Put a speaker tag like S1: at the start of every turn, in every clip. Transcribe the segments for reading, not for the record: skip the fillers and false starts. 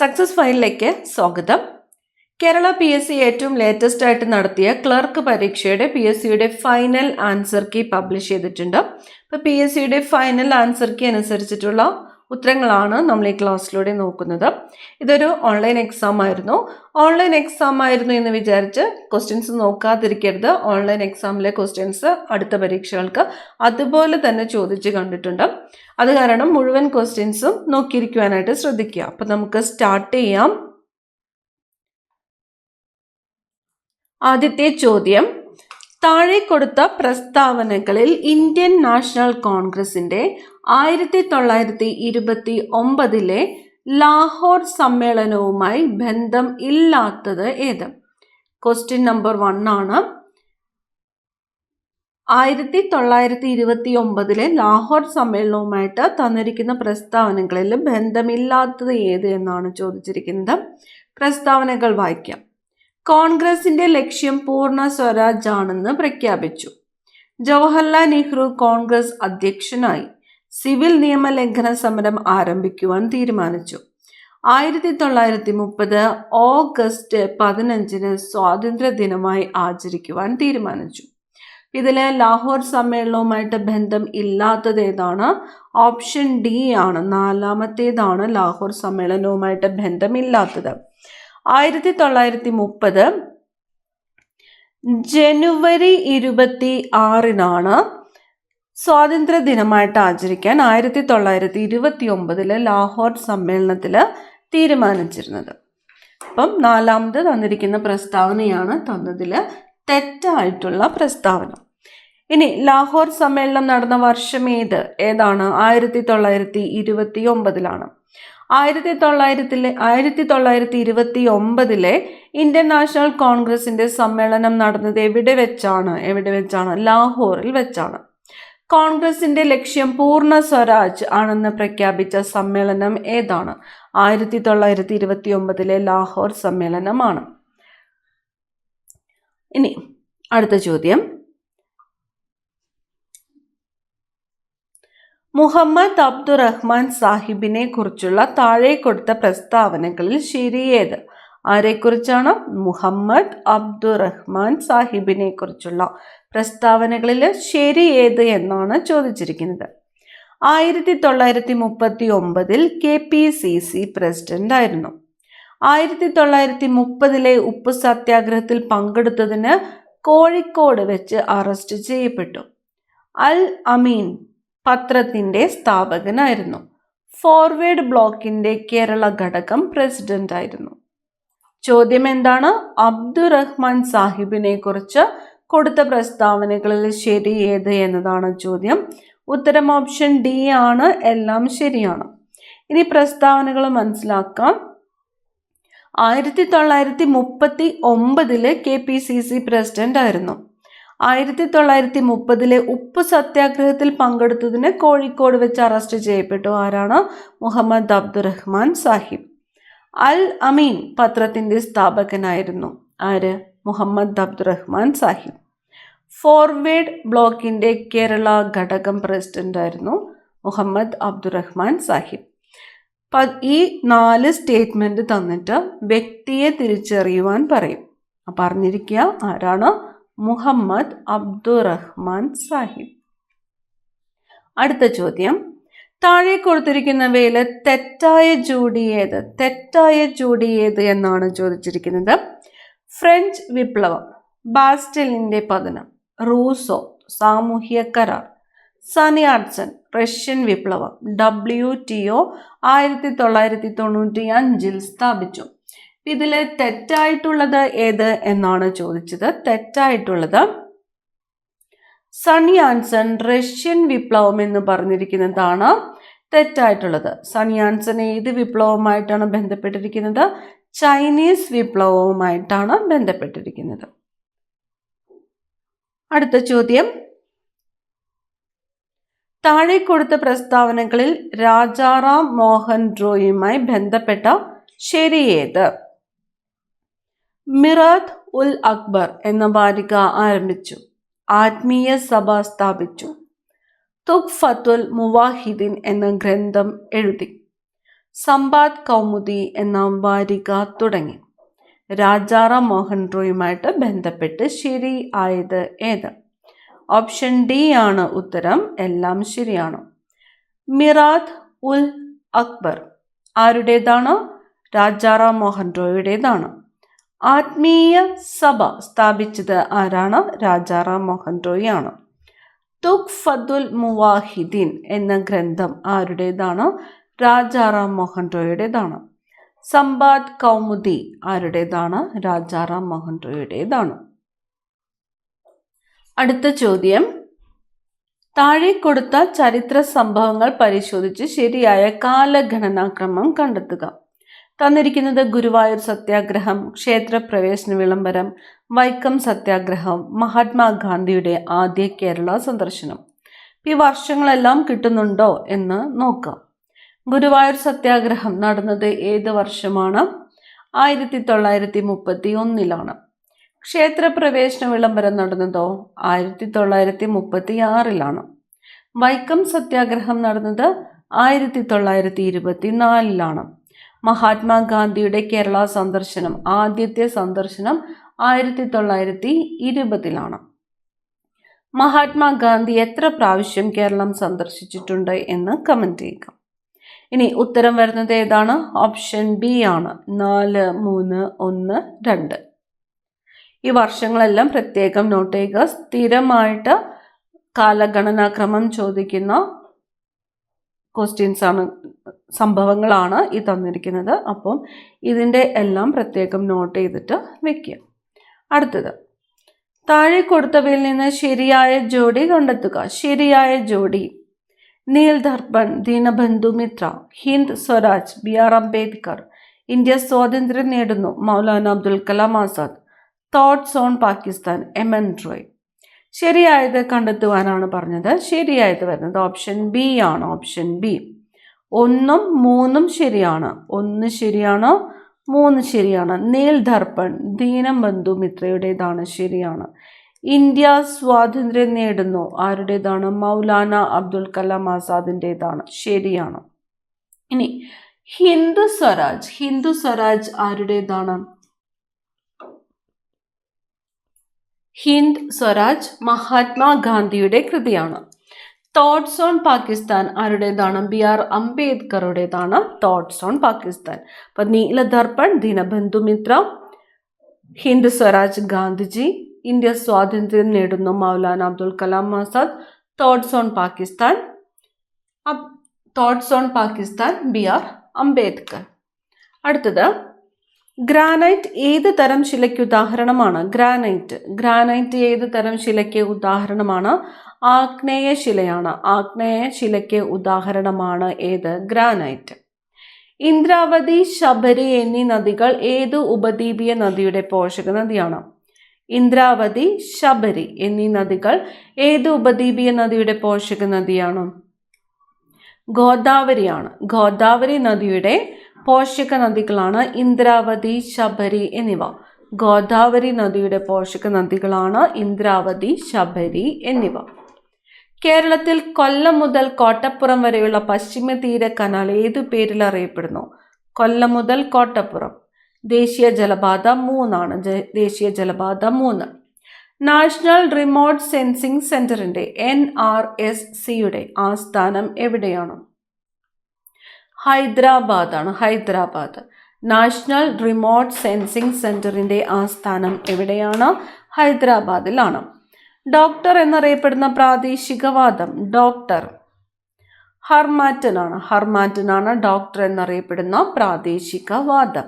S1: Success ഫയലിലേക്ക് സ്വാഗതം. Kerala PSC ഏറ്റവും ലേറ്റസ്റ്റ് ആയിട്ട് നടത്തിയ ക്ലർക്ക് പരീക്ഷയുടെ PSCയുടെ ഫൈനൽ ആൻസർ കീ പബ്ലിഷ് ചെയ്തിട്ടുണ്ട്. അപ്പോൾ PSCയുടെ ഫൈനൽ ആൻസർ കീ അനുസരിച്ചിട്ടുള്ള ഉത്തരങ്ങളാണ് നമ്മൾ ഈ ക്ലാസ്സിലൂടെ നോക്കുന്നത്. ഇതൊരു ഓൺലൈൻ എക്സാം ആയിരുന്നു എന്ന് വിചാരിച്ച് ക്വസ്റ്റ്യൻസ് നോക്കാതിരിക്കരുത്. ഓൺലൈൻ എക്സാമിലെ ക്വസ്റ്റ്യൻസ് അടുത്ത പരീക്ഷകൾക്ക് അതുപോലെ തന്നെ ചോദിച്ച് കണ്ടിട്ടുണ്ട്. അത് കാരണം മുഴുവൻ ക്വസ്റ്റ്യൻസും നോക്കിയിരിക്കുവാനായിട്ട് ശ്രദ്ധിക്കുക. അപ്പം നമുക്ക് സ്റ്റാർട്ട് ചെയ്യാം. ആദ്യത്തെ ചോദ്യം, താഴെ കൊടുത്ത പ്രസ്താവനകളിൽ ഇന്ത്യൻ നാഷണൽ കോൺഗ്രസിന്റെ 1929 ലാഹോർ സമ്മേളനവുമായി ബന്ധം ഇല്ലാത്തത് ഏത്? ക്വസ്റ്റ്യൻ നമ്പർ 1 ആണ്. 1929 ലാഹോർ സമ്മേളനവുമായിട്ട് തന്നിരിക്കുന്ന പ്രസ്താവനകളിൽ ബന്ധമില്ലാത്തത് ഏത് എന്നാണ് ചോദിച്ചിരിക്കുന്നത്. പ്രസ്താവനകൾ വായിക്കാം. കോൺഗ്രസിന്റെ ലക്ഷ്യം പൂർണ്ണ സ്വരാജ് ആണെന്ന് പ്രഖ്യാപിച്ചു. ജവഹർലാൽ നെഹ്റു കോൺഗ്രസ് അധ്യക്ഷനായി. സിവിൽ നിയമലംഘന സമരം ആരംഭിക്കുവാൻ തീരുമാനിച്ചു. 1930 ഓഗസ്റ്റ് 15 സ്വാതന്ത്ര്യ ദിനമായി ആചരിക്കുവാൻ തീരുമാനിച്ചു. ഇതിലെ ലാഹോർ സമ്മേളനവുമായിട്ട് ബന്ധം ഇല്ലാത്തത് ഏതാണ്? ഓപ്ഷൻ ഡി ആണ്. 4ാമത്തേതാണ് ലാഹോർ സമ്മേളനവുമായിട്ട് ബന്ധമില്ലാത്തത്. 1930 ജനുവരി 26 സ്വാതന്ത്ര്യ ദിനമായിട്ട് ആചരിക്കാൻ 1929 ലാഹോർ സമ്മേളനത്തിൽ തീരുമാനിച്ചിരുന്നത്. അപ്പം 4ാമത് തന്നിരിക്കുന്ന പ്രസ്താവനയാണ് തന്നതിൽ തെറ്റായിട്ടുള്ള പ്രസ്താവന. ഇനി ലാഹോർ സമ്മേളനം നടന്ന വർഷം ഏതാണ്? 1929 1929 ഇന്ത്യൻ നാഷണൽ കോൺഗ്രസിന്റെ സമ്മേളനം നടന്നത് എവിടെ വെച്ചാണ്? ലാഹോറിൽ വെച്ചാണ്. കോൺഗ്രസിന്റെ ലക്ഷ്യം പൂർണ്ണ സ്വരാജ് ആണെന്ന് പ്രഖ്യാപിച്ച സമ്മേളനം ഏതാണ്? 1929 ലാഹോർ സമ്മേളനമാണ്. ഇനി അടുത്ത ചോദ്യം, മുഹമ്മദ് അബ്ദുറഹ്മാൻ സാഹിബിനെ കുറിച്ചുള്ള താഴെ കൊടുത്ത പ്രസ്താവനകളിൽ ശരിയേത്? ആരെക്കുറിച്ചാണ്? മുഹമ്മദ് അബ്ദുറഹ്മാൻ സാഹിബിനെ കുറിച്ചുള്ള പ്രസ്താവനകളിൽ ശരിയേത് എന്നാണ് ചോദിച്ചിരിക്കുന്നത്. 1939 KPCC പ്രസിഡന്റ് ആയിരുന്നു. 1930 ഉപ്പ് സത്യാഗ്രഹത്തിൽ പങ്കെടുത്തതിന് കോഴിക്കോട് വെച്ച് അറസ്റ്റ് ചെയ്യപ്പെട്ടു. അൽ അമീൻ പത്രത്തിന്റെ സ്ഥാപകനായിരുന്നു. ഫോർവേഡ് ബ്ലോക്കിന്റെ കേരള ഘടകം പ്രസിഡന്റ് ആയിരുന്നു. ചോദ്യം എന്താണ്? അബ്ദുറഹ്മാൻ സാഹിബിനെ കുറിച്ച് കൊടുത്ത പ്രസ്താവനകളിൽ ശരി ഏത് എന്നതാണ് ചോദ്യം. ഉത്തരം ഓപ്ഷൻ ഡി ആണ്. എല്ലാം ശരിയാണ്. ഇനി പ്രസ്താവനകൾ മനസ്സിലാക്കാം. 1939 KPCC പ്രസിഡന്റ് ആയിരുന്നു. 1930 ഉപ്പ് സത്യാഗ്രഹത്തിൽ പങ്കെടുത്തതിന് കോഴിക്കോട് വെച്ച് അറസ്റ്റ് ചെയ്യപ്പെട്ടു. ആരാണ്? മുഹമ്മദ് അബ്ദുറഹ്മാൻ സാഹിബ്. അൽ അമീൻ പത്രത്തിന്റെ സ്ഥാപകനായിരുന്നു. ആര്? മുഹമ്മദ് അബ്ദുറഹ്മാൻ സാഹിബ്. ഫോർവേഡ് ബ്ലോക്കിന്റെ കേരള ഘടകം പ്രസിഡന്റ് ആയിരുന്നു മുഹമ്മദ് അബ്ദുറഹ്മാൻ സാഹിബ്. ഈ 4 സ്റ്റേറ്റ്മെന്റ് തന്നിട്ട് വ്യക്തിയെ തിരിച്ചറിയുവാൻ പറയും. അപ്പം അറിഞ്ഞിരിക്കുക ആരാണ്? മുഹമ്മദ് അബ്ദുറഹ്മാൻ സാഹിബ്. അടുത്ത ചോദ്യം, താഴെ കൊടുത്തിരിക്കുന്നവയിൽ തെറ്റായ ജോഡി ഏത് എന്നാണ് ചോദിച്ചിരിക്കുന്നത്. ഫ്രഞ്ച് വിപ്ലവം, ബാസ്റ്റലിന്റെ പതനം, റൂസോ സാമൂഹ്യ കരാർ, സണിയാട്സൺ റഷ്യൻ വിപ്ലവം, WTO 1995 സ്ഥാപിച്ചു. ഇതിൽ തെറ്റായിട്ടുള്ളത് ഏത് എന്നാണ് ചോദിച്ചത്. തെറ്റായിട്ടുള്ളത് സണിയാട്സൺ റഷ്യൻ വിപ്ലവം എന്ന് പറഞ്ഞിരിക്കുന്നതാണ് തെറ്റായിട്ടുള്ളത്. സണിയാട്സൺ ഏത് വിപ്ലവവുമായിട്ടാണ് ബന്ധപ്പെട്ടിരിക്കുന്നത്? ചൈനീസ് വിപ്ലവവുമായിട്ടാണ് ബന്ധപ്പെട്ടിരിക്കുന്നത്. അടുത്ത ചോദ്യം, താഴെ കൊടുത്ത പ്രസ്താവനകളിൽ രാജാറാം മോഹൻ റോയുമായി ബന്ധപ്പെട്ട ശരിയേത്? മിറാത്ത് ഉൽ അക്ബർ എന്ന വാരിക ആരംഭിച്ചു. ആത്മീയ സഭ സ്ഥാപിച്ചു. തുഖ്ഫത്തുൽ മുവാഹിദീൻ എന്ന ഗ്രന്ഥം എഴുതി. സമ്പാദ് കൗമുദി എന്ന വാരിക തുടങ്ങി. രാജാറാം മോഹൻ റോയുമായിട്ട് ബന്ധപ്പെട്ട് ശരി ആയത് ഏത്? ഓപ്ഷൻ ഡി ആണ് ഉത്തരം. എല്ലാം ശരിയാണ്. മിറാത്ത് ഉൽ അക്ബർ ആരുടേതാണ്? രാജാറാം മോഹൻ റോയുടേതാണ്. ആത്മീയ സഭ സ്ഥാപിച്ചത് ആരാണ്? രാജാറാം മോഹൻ റോയ് ആണ്. തുഖ്ഫത്തുൽ മുവാഹിദീൻ എന്ന ഗ്രന്ഥം ആരുടേതാണ്? രാജാറാം മോഹൻ റോയുടേതാണ്. സമ്പാദ് കൗമുദി ആരുടേതാണ്? രാജാറാം മോഹൻ റോയുടേതാണ്. അടുത്ത ചോദ്യം, താഴെ കൊടുത്ത ചരിത്ര സംഭവങ്ങൾ പരിശോധിച്ച് ശരിയായ കാലഗണനാക്രമം കണ്ടെത്തുക. തന്നിരിക്കുന്നത് ഗുരുവായൂർ സത്യാഗ്രഹം, ക്ഷേത്രപ്രവേശന വിളംബരം, വൈക്കം സത്യാഗ്രഹം, മഹാത്മാഗാന്ധിയുടെ ആദ്യ കേരള സന്ദർശനം. ഈ വർഷങ്ങളെല്ലാം കിട്ടുന്നുണ്ടോ എന്ന് നോക്കാം. ഗുരുവായൂർ സത്യാഗ്രഹം നടന്നത് ഏത് വർഷമാണ്? 1931 ക്ഷേത്രപ്രവേശന വിളംബരം നടന്നതോ 1936. വൈക്കം സത്യാഗ്രഹം നടന്നത് 1924. മഹാത്മാഗാന്ധിയുടെ കേരള സന്ദർശനം, ആദ്യത്തെ സന്ദർശനം 1920. മഹാത്മാഗാന്ധി എത്ര പ്രാവശ്യം കേരളം സന്ദർശിച്ചിട്ടുണ്ട് എന്ന് കമന്റ് ചെയ്യുക. ഇനി ഉത്തരം വരുന്നത് ഏതാണ്? ഓപ്ഷൻ ബി ആണ്. 4, 3, 1, 2. ഈ വർഷങ്ങളെല്ലാം പ്രത്യേകം നോട്ട് ചെയ്യുക. സ്ഥിരമായിട്ട് കാലഗണനാക്രമം ചോദിക്കുന്ന ക്വസ്റ്റ്യൻസ് ആണ്, സംഭവങ്ങളാണ് ഈ തന്നിരിക്കുന്നത്. അപ്പം ഇതിൻ്റെ എല്ലാം പ്രത്യേകം നോട്ട് ചെയ്തിട്ട് വെക്കുക. അടുത്തത്, താഴെ കൊടുത്തവയിൽ നിന്ന് ശരിയായ ജോഡി കണ്ടെത്തുക. ശരിയായ ജോഡി: നീൽ ദർപ്പൺ, ദീനബന്ധു മിത്ര, ഹിന്ദ് സ്വരാജ്, BR അംബേദ്കർ, ഇന്ത്യ സ്വാതന്ത്ര്യം നേടുന്നു, Maulana Abdul Kalam Azad, thoughts on Pakistan, MN Roy. ശരിയായത് കണ്ടെത്തുവാനാണ് പറഞ്ഞത്. ശരിയായത് വരുന്നത് ഓപ്ഷൻ ബി ആണ്. Option B. 1ഉം 3ഉം ശരിയാണ്. 1 ശരിയാണ്, 3 ശരിയാണ്. നീൽ ദർപ്പൺ ദീനബന്ധു മിത്രയുടേതാണ്, ശരിയാണ്. ഇന്ത്യ സ്വാതന്ത്ര്യം നേടുന്നു ആരുടേതാണ്? മൗലാന അബ്ദുൽ കലാം ആസാദിൻ്റെതാണ്, ശരിയാണ്. ഇനി ഹിന്ദു സ്വരാജ്, ഹിന്ദു സ്വരാജ് ആരുടേതാണ്? ഹിന്ദ് സ്വരാജ് മഹാത്മാഗാന്ധിയുടെ കൃതിയാണ്. തോട്ട്സ് ഓൺ പാകിസ്ഥാൻ ആരുടേതാണ്? BR അംബേദ്കറുടേതാണ് തോട്ട്സ് ഓൺ പാകിസ്ഥാൻ. അപ്പൊ നീലദർപ്പൺ ദീനബന്ധു മിത്ര, ഹിന്ദ് സ്വരാജ് ഗാന്ധിജി, ഇന്ത്യ സ്വാതന്ത്ര്യം നേടുന്നു Maulana Abdul Kalam Azad, thoughts on Pakistan BR Ambedkar. അടുത്തത്, ഗ്രാനൈറ്റ് ഏത് തരം ശിലയ്ക്ക് ഉദാഹരണമാണ്? ഗ്രാനൈറ്റ് ഏത് തരം ശിലയ്ക്ക് ഉദാഹരണമാണ്? ആഗ്നേയ ശിലയാണ്. ആഗ്നേയ ശിലയ്ക്ക് ഉദാഹരണമാണ് ഏത്? ഗ്രാനൈറ്റ്. ഇന്ദ്രാവതി, ശബരി എന്നീ നദികൾ ഏത് ഉപദ്വീപീയ നദിയുടെ പോഷക നദിയാണ്? ഇന്ദ്രാവതി, ശബരി എന്നീ നദികൾ ഏത് ഉപദ്വീപീയ നദിയുടെ പോഷക നദിയാണ്? ഗോദാവരിയാണ്. ഗോദാവരി നദിയുടെ പോഷക നദികളാണ് ഇന്ദ്രാവതി, ശബരി എന്നിവ. ഗോദാവരി നദിയുടെ പോഷക നദികളാണ് ഇന്ദ്രാവതി, ശബരി എന്നിവ. കേരളത്തിൽ കൊല്ലം മുതൽ കോട്ടപ്പുറം വരെയുള്ള പശ്ചിമ തീര കനാൽ ഏതു പേരിൽ അറിയപ്പെടുന്നു? കൊല്ലം മുതൽ കോട്ടപ്പുറം. ദേശീയ ജലപാത 3 ആണ്. ദേശീയ ജലപാത 3. നാഷണൽ റിമോട്ട് സെൻസിംഗ് സെന്ററിന്റെ NRSCയുടെ ആസ്ഥാനം എവിടെയാണ്? ഹൈദരാബാദ് ആണ്. ഹൈദരാബാദ്. നാഷണൽ റിമോട്ട് സെൻസിംഗ് സെന്ററിന്റെ ആസ്ഥാനം എവിടെയാണ്? ഹൈദരാബാദിലാണ്. ഡോക്ടർ എന്നറിയപ്പെടുന്ന പ്രാദേശികവാദം ഡോക്ടർ ഹർമാറ്റൻ ആണ് ഡോക്ടർ എന്നറിയപ്പെടുന്ന പ്രാദേശികവാദം.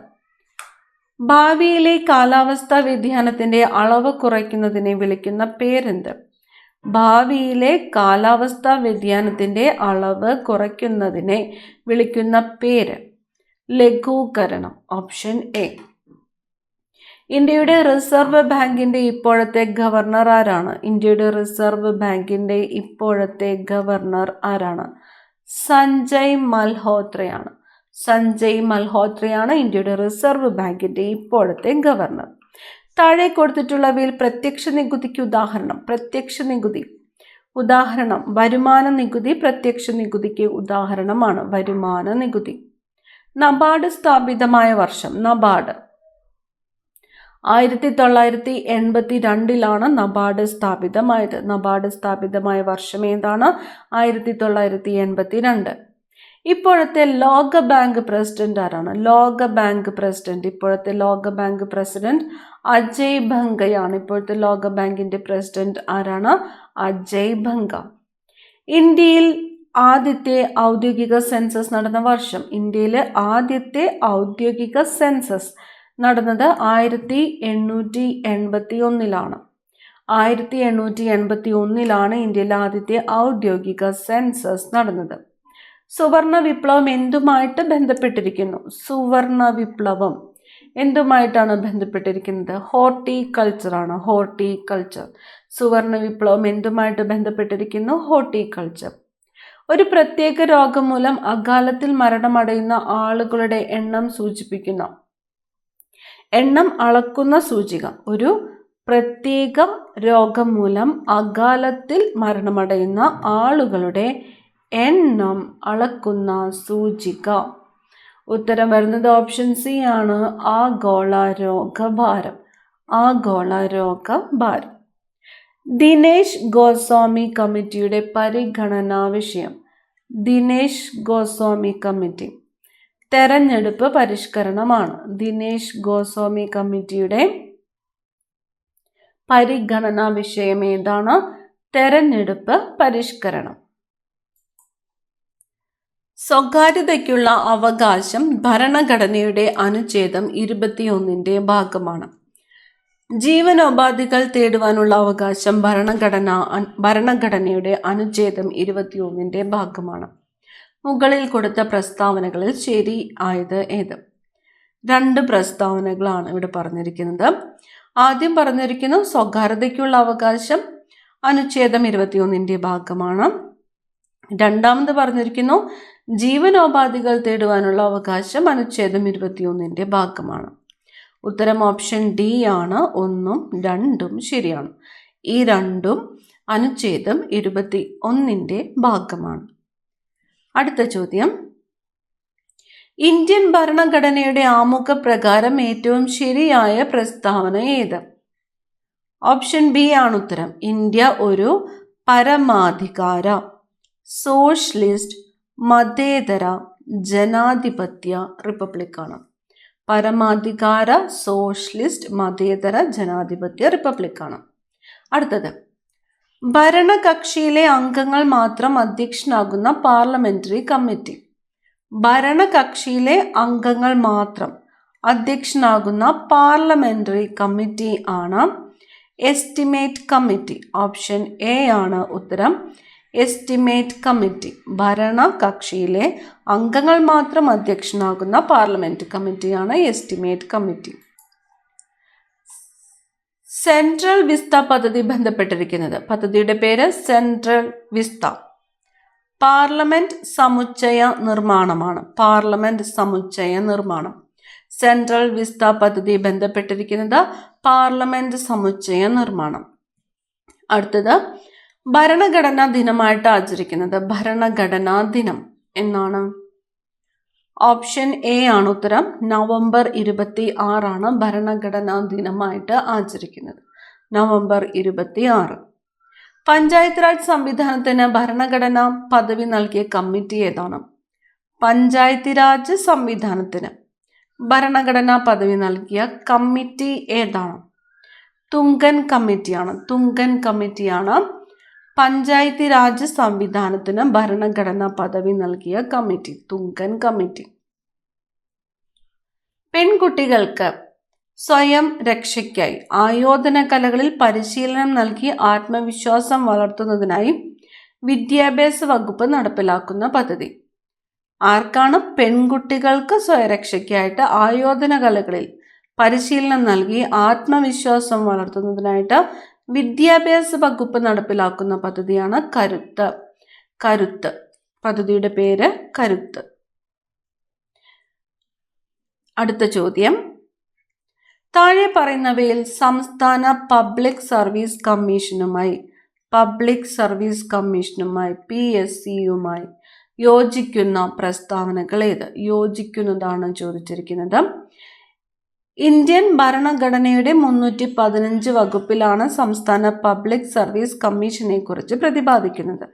S1: ഭാവിയിലെ കാലാവസ്ഥാ വ്യതിയാനത്തിന്റെ അളവ് കുറയ്ക്കുന്നതിനെ വിളിക്കുന്ന പേരെന്ത്? ഭാവിയിലെ കാലാവസ്ഥാ വ്യതിയാനത്തിന്റെ അളവ് കുറയ്ക്കുന്നതിനെ വിളിക്കുന്ന പേര് ലഘൂകരണം. Option A. ഇന്ത്യയുടെ റിസർവ് ബാങ്കിന്റെ ഇപ്പോഴത്തെ ഗവർണർ ആരാണ്? ഇന്ത്യയുടെ റിസർവ് ബാങ്കിന്റെ ഇപ്പോഴത്തെ ഗവർണർ ആരാണ്? സഞ്ജയ് മൽഹോത്രയാണ്. സഞ്ജയ് മൽഹോത്രയാണ് ഇന്ത്യയുടെ റിസർവ് ബാങ്കിന്റെ ഇപ്പോഴത്തെ ഗവർണർ. താഴെ കൊടുത്തിട്ടുള്ളവയിൽ പ്രത്യക്ഷ നികുതിക്ക് ഉദാഹരണം. പ്രത്യക്ഷ നികുതി ഉദാഹരണം വരുമാന നികുതി പ്രത്യക്ഷ നികുതിക്ക് ഉദാഹരണമാണ്. വരുമാന നികുതി. നബാർഡ് സ്ഥാപിതമായ വർഷം. നബാർഡ് 1982 നബാർഡ് സ്ഥാപിതമായത്. നബാർഡ് സ്ഥാപിതമായ വർഷം ഏതാണ്? 1982. ഇപ്പോഴത്തെ ലോക ബാങ്ക് പ്രസിഡന്റ് ആരാണ്? ഇപ്പോഴത്തെ ലോക ബാങ്ക് പ്രസിഡന്റ് അജയ് ഭംഗയാണ്. ഇപ്പോഴത്തെ ലോക ബാങ്കിന്റെ പ്രസിഡന്റ് ആരാണ്? അജയ് ഭംഗ. ഇന്ത്യയിൽ ആദ്യത്തെ ഔദ്യോഗിക സെൻസസ് നടന്ന വർഷം. ഇന്ത്യയിലെ ആദ്യത്തെ ഔദ്യോഗിക സെൻസസ് നടന്നത് 1881. 1881 ഇന്ത്യയിലെ ആദ്യത്തെ ഔദ്യോഗിക സെൻസസ് നടന്നത്. സുവർണ വിപ്ലവം എന്തുമായിട്ട് ബന്ധപ്പെട്ടിരിക്കുന്നു? സുവർണ വിപ്ലവം എന്തുമായിട്ടാണ് ബന്ധപ്പെട്ടിരിക്കുന്നത്? ഹോർട്ടിക്കൾച്ചറാണ്. ഹോർട്ടിക്കൾച്ചർ. സുവർണ വിപ്ലവം എന്തുമായിട്ട് ബന്ധപ്പെട്ടിരിക്കുന്നു? ഹോർട്ടിക്കൾച്ചർ. ഒരു പ്രത്യേക രോഗം മൂലം അകാലത്തിൽ മരണമടയുന്ന ആളുകളുടെ എണ്ണം സൂചിപ്പിക്കുന്ന എണ്ണം അളക്കുന്ന സൂചിക. ഒരു പ്രത്യേക രോഗം മൂലം അകാലത്തിൽ മരണമടയുന്ന ആളുകളുടെ എണ്ണം അളക്കുന്ന സൂചിക. ഉത്തരം വരുന്നത് ഓപ്ഷൻ സി ആണ്, ആഗോള രോഗഭാരം. ആഗോള രോഗഭാരം. ദിനേശ് ഗോസ്വാമി കമ്മിറ്റിയുടെ പരിഗണനാ വിഷയം. ദിനേശ് ഗോസ്വാമി കമ്മിറ്റി തെരഞ്ഞെടുപ്പ് പരിഷ്കരണമാണ്. ദിനേശ് ഗോസ്വാമി കമ്മിറ്റിയുടെ പരിഗണനാ വിഷയം ഏതാണ്? തെരഞ്ഞെടുപ്പ് പരിഷ്കരണം. സ്വകാര്യതയ്ക്കുള്ള അവകാശം ഭരണഘടനയുടെ അനുച്ഛേദം 21 ഭാഗമാണ്. ജീവനോപാധികൾ തേടുവാനുള്ള അവകാശം ഭരണഘടനയുടെ അനുച്ഛേദം 21 ഭാഗമാണ്. മുകളിൽ കൊടുത്ത പ്രസ്താവനകളിൽ ശരി ആയത് ഏത്? 2 പ്രസ്താവനകളാണ് ഇവിടെ പറഞ്ഞിരിക്കുന്നത്. ആദ്യം പറഞ്ഞിരിക്കുന്നു സ്വകാര്യതയ്ക്കുള്ള അവകാശം അനുച്ഛേദം 21 ഭാഗമാണ്. രണ്ടാമത് പറഞ്ഞിരിക്കുന്നു ജീവനോപാധികൾ തേടുവാനുള്ള അവകാശം അനുച്ഛേദം 21 ഭാഗമാണ്. ഉത്തരം ഓപ്ഷൻ ഡി ആണ്. 1ഉം 2ഉം ശരിയാണ്. ഈ 2ഉം അനുച്ഛേദം 21 ഭാഗമാണ്. അടുത്ത ചോദ്യം, ഇന്ത്യൻ ഭരണഘടനയുടെ ആമുഖ പ്രകാരം ഏറ്റവും ശരിയായ പ്രസ്താവന ഏത്? ഓപ്ഷൻ ബി ആണ് ഉത്തരം. ഇന്ത്യ ഒരു പരമാധികാര, സോഷ്യലിസ്റ്റ്, മതേതര, ജനാധിപത്യ റിപ്പബ്ലിക്കാണ്. പരമാധികാര, സോഷ്യലിസ്റ്റ്, മതേതര, ജനാധിപത്യ റിപ്പബ്ലിക്കാണ്. അടുത്തത്, ഭരണകക്ഷിയിലെ അംഗങ്ങൾ മാത്രം അധ്യക്ഷനാകുന്ന പാർലമെന്ററി കമ്മിറ്റി. ഭരണകക്ഷിയിലെ അംഗങ്ങൾ മാത്രം അധ്യക്ഷനാകുന്ന പാർലമെന്ററി കമ്മിറ്റി ആണ് എസ്റ്റിമേറ്റ് കമ്മിറ്റി. ഓപ്ഷൻ എ ആണ് ഉത്തരം. Estimate committee. ഭരണകക്ഷിയിലെ അംഗങ്ങൾ മാത്രം അധ്യക്ഷനാകുന്ന പാർലമെന്റ് കമ്മിറ്റിയാണ് എസ്റ്റിമേറ്റ് കമ്മിറ്റി. സെൻട്രൽ വിസ്ത പദ്ധതി ബന്ധപ്പെട്ടിരിക്കുന്നത്. പദ്ധതിയുടെ പേര് സെൻട്രൽ വിസ്ത. പാർലമെന്റ് സമുച്ചയ നിർമ്മാണമാണ്. പാർലമെന്റ് സമുച്ചയ നിർമ്മാണം. സെൻട്രൽ വിസ്ത പദ്ധതി ബന്ധപ്പെട്ടിരിക്കുന്നത് പാർലമെന്റ് സമുച്ചയ നിർമ്മാണം. അടുത്തത്, ഭരണഘടനാ ദിനമായിട്ട് ആചരിക്കുന്നത്. ഭരണഘടനാ ദിനം എന്നാണ്? ഓപ്ഷൻ എ ആണ് ഉത്തരം. നവംബർ 26 ഭരണഘടനാ ദിനമായിട്ട് ആചരിക്കുന്നത്. നവംബർ 26. പഞ്ചായത്ത് രാജ് സംവിധാനത്തിന് ഭരണഘടനാ പദവി നൽകിയ കമ്മിറ്റി ഏതാണ്? പഞ്ചായത്ത് രാജ് സംവിധാനത്തിന് ഭരണഘടനാ പദവി നൽകിയ കമ്മിറ്റി ഏതാണ്? തുങ്കൻ കമ്മിറ്റിയാണ്. തുങ്കൻ കമ്മിറ്റിയാണ് പഞ്ചായത്ത് രാജ് സംവിധാനത്തിന് ഭരണഘടനാ പദവി നൽകിയ കമ്മിറ്റി. തുങ്കൻ കമ്മിറ്റി. പെൺകുട്ടികൾക്ക് സ്വയം രക്ഷയ്ക്കായി ആയോധന കലകളിൽ പരിശീലനം നൽകി ആത്മവിശ്വാസം വളർത്തുന്നതിനായി വിദ്യാഭ്യാസ വകുപ്പ് നടപ്പിലാക്കുന്ന പദ്ധതി. ആർക്കാണ് പെൺകുട്ടികൾക്ക് സ്വയരക്ഷയ്ക്കായിട്ട് ആയോധന കലകളിൽ പരിശീലനം നൽകി ആത്മവിശ്വാസം വളർത്തുന്നതിനായിട്ട് വിദ്യാഭ്യാസ വകുപ്പ് നടപ്പിലാക്കുന്ന പദ്ധതിയാണ് കരുത്ത്. കരുത്ത്. പദ്ധതിയുടെ പേര് കരുത്ത്. അടുത്ത ചോദ്യം, താഴെ പറയുന്നവയിൽ സംസ്ഥാന പബ്ലിക് സർവീസ് കമ്മീഷനുമായി PSCയുമായി യോജിക്കുന്ന പ്രസ്താവനകൾ ഏത്? യോജിക്കുന്നതാണ് ചോദിച്ചിരിക്കുന്നത്. ഇന്ത്യൻ ഭരണഘടനയുടെ 315 വകുപ്പിലാണ് സംസ്ഥാന പബ്ലിക് സർവീസ് കമ്മീഷനെ കുറിച്ച് പ്രതിപാദിക്കുന്നത്.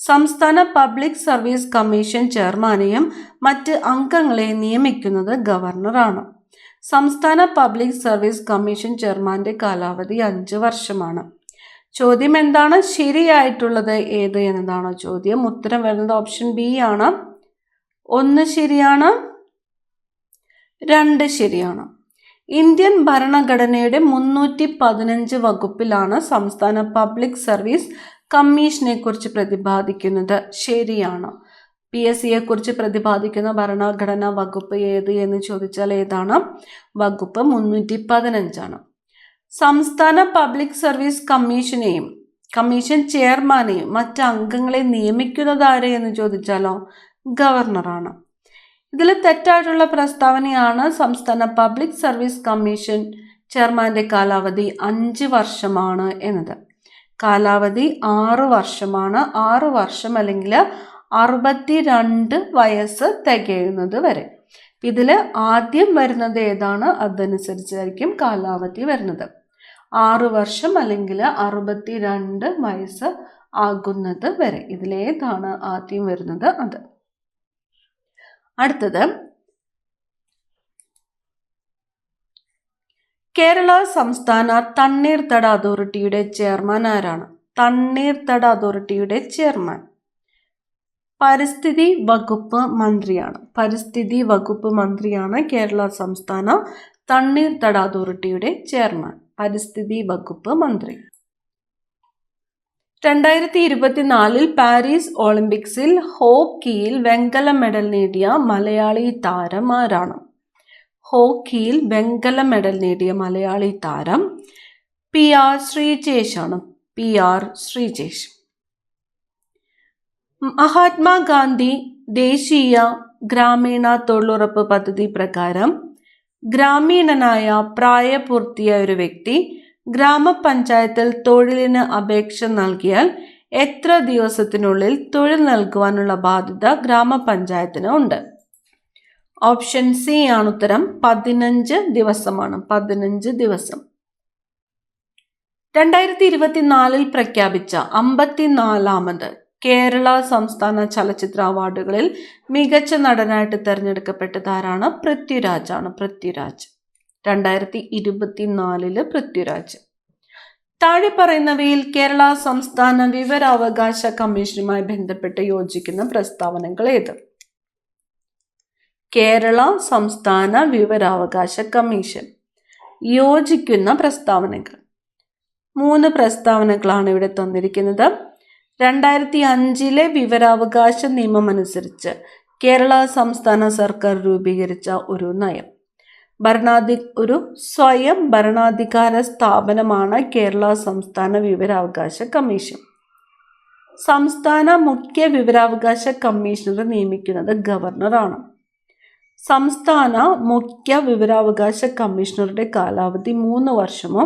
S1: സംസ്ഥാന പബ്ലിക് സർവീസ് കമ്മീഷൻ ചെയർമാനെയും മറ്റ് അംഗങ്ങളെ നിയമിക്കുന്നത് ഗവർണറാണ്. സംസ്ഥാന പബ്ലിക് സർവീസ് കമ്മീഷൻ ചെയർമാന്റെ കാലാവധി 5 വർഷമാണ്. ചോദ്യം എന്താണ്? ശരിയായിട്ടുള്ളത് ഏത് എന്നതാണ് ചോദ്യം. ഉത്തരം വരുന്നത് ഓപ്ഷൻ ബി ആണ്. 1 ശരിയാണ്, 2 ശരിയാണ്. ഇന്ത്യൻ ഭരണഘടനയുടെ 315 വകുപ്പിലാണ് സംസ്ഥാന പബ്ലിക് സർവീസ് കമ്മീഷനെ കുറിച്ച് പ്രതിപാദിക്കുന്നത്. ശരിയാണ്. PSC കുറിച്ച് പ്രതിപാദിക്കുന്ന ഭരണഘടനാ വകുപ്പ് ഏത് എന്ന് ചോദിച്ചാൽ ഏതാണ്? വകുപ്പ് 315 ആണ്. സംസ്ഥാന പബ്ലിക് സർവീസ് കമ്മീഷനെയും കമ്മീഷൻ ചെയർമാനെയും മറ്റ് അംഗങ്ങളെ നിയമിക്കുന്നത് ആര് എന്ന് ചോദിച്ചാലോ? ഗവർണറാണ്. ഇതിൽ തെറ്റായിട്ടുള്ള പ്രസ്താവനയാണ് സംസ്ഥാന പബ്ലിക് സർവീസ് കമ്മീഷൻ ചെയർമാന്റെ കാലാവധി 5 വർഷമാണ് എന്നത്. കാലാവധി 6 വർഷമാണ്. 6 വർഷം അല്ലെങ്കിൽ 62 വയസ്സ് തികയുന്നത് വരെ. ഇതിൽ ആദ്യം വരുന്നത് ഏതാണ് അതനുസരിച്ചായിരിക്കും കാലാവധി വരുന്നത്. 6 വർഷം അല്ലെങ്കിൽ 62 വയസ്സ് ആകുന്നത് വരെ. ഇതിലേതാണ് ആദ്യം വരുന്നത് അത്. അടുത്തത്, കേരള സംസ്ഥാന തണ്ണീർത്തട അതോറിറ്റിയുടെ ചെയർമാൻ ആരാണ്? തണ്ണീർത്തട അതോറിറ്റിയുടെ ചെയർമാൻ പരിസ്ഥിതി വകുപ്പ് മന്ത്രിയാണ്. പരിസ്ഥിതി വകുപ്പ് മന്ത്രിയാണ് കേരള സംസ്ഥാന തണ്ണീർത്തട അതോറിറ്റിയുടെ ചെയർമാൻ. പരിസ്ഥിതി വകുപ്പ് മന്ത്രി. 2024 പാരീസ് ഒളിമ്പിക്സിൽ ഹോക്കിയിൽ വെങ്കല മെഡൽ നേടിയ മലയാളി താരം ആരാണ്? ഹോക്കിയിൽ വെങ്കല മെഡൽ നേടിയ മലയാളി താരം PR ശ്രീജേഷ് ആണ്. PR ശ്രീജേഷ്. മഹാത്മാഗാന്ധി ദേശീയ ഗ്രാമീണ തൊഴിലുറപ്പ് പദ്ധതി പ്രകാരം ഗ്രാമീണനായ പ്രായപൂർത്തിയായ ഒരു വ്യക്തി ഗ്രാമപഞ്ചായത്തിൽ തൊഴിലിന് അപേക്ഷ നൽകിയാൽ എത്ര ദിവസത്തിനുള്ളിൽ തൊഴിൽ നൽകുവാനുള്ള ബാധ്യത ഗ്രാമപഞ്ചായത്തിന് ഉണ്ട്? ഓപ്ഷൻ സി ആണ് ഉത്തരം. 15 ദിവസമാണ്. 15 ദിവസം. 2024 പ്രഖ്യാപിച്ച 54ാമത് കേരള സംസ്ഥാന ചലച്ചിത്ര അവാർഡുകളിൽ മികച്ച നടനായിട്ട് തിരഞ്ഞെടുക്കപ്പെട്ടതാരാണ്? പൃഥ്വിരാജ് ആണ്. പൃഥ്വിരാജ്. 2024 പൃഥ്വിരാജ്. താഴെ പറയുന്നവയിൽ കേരള സംസ്ഥാന വിവരാവകാശ കമ്മീഷനുമായി ബന്ധപ്പെട്ട് യോജിക്കുന്ന പ്രസ്താവനകൾ ഏത്? കേരള സംസ്ഥാന വിവരാവകാശ കമ്മീഷൻ യോജിക്കുന്ന പ്രസ്താവനകൾ 3 പ്രസ്താവനകളാണ് ഇവിടെ തന്നിരിക്കുന്നത്. 2005 വിവരാവകാശ നിയമം അനുസരിച്ച് കേരള സംസ്ഥാന സർക്കാർ രൂപീകരിച്ച ഒരു നയം. ഒരു സ്വയം ഭരണാധികാര സ്ഥാപനമാണ് കേരള സംസ്ഥാന വിവരാവകാശ കമ്മീഷൻ. സംസ്ഥാന മുഖ്യ വിവരാവകാശ കമ്മീഷണറെ നിയമിക്കുന്നത് ഗവർണറാണ്. സംസ്ഥാന മുഖ്യ വിവരാവകാശ കമ്മീഷണറുടെ കാലാവധി 3 വർഷമോ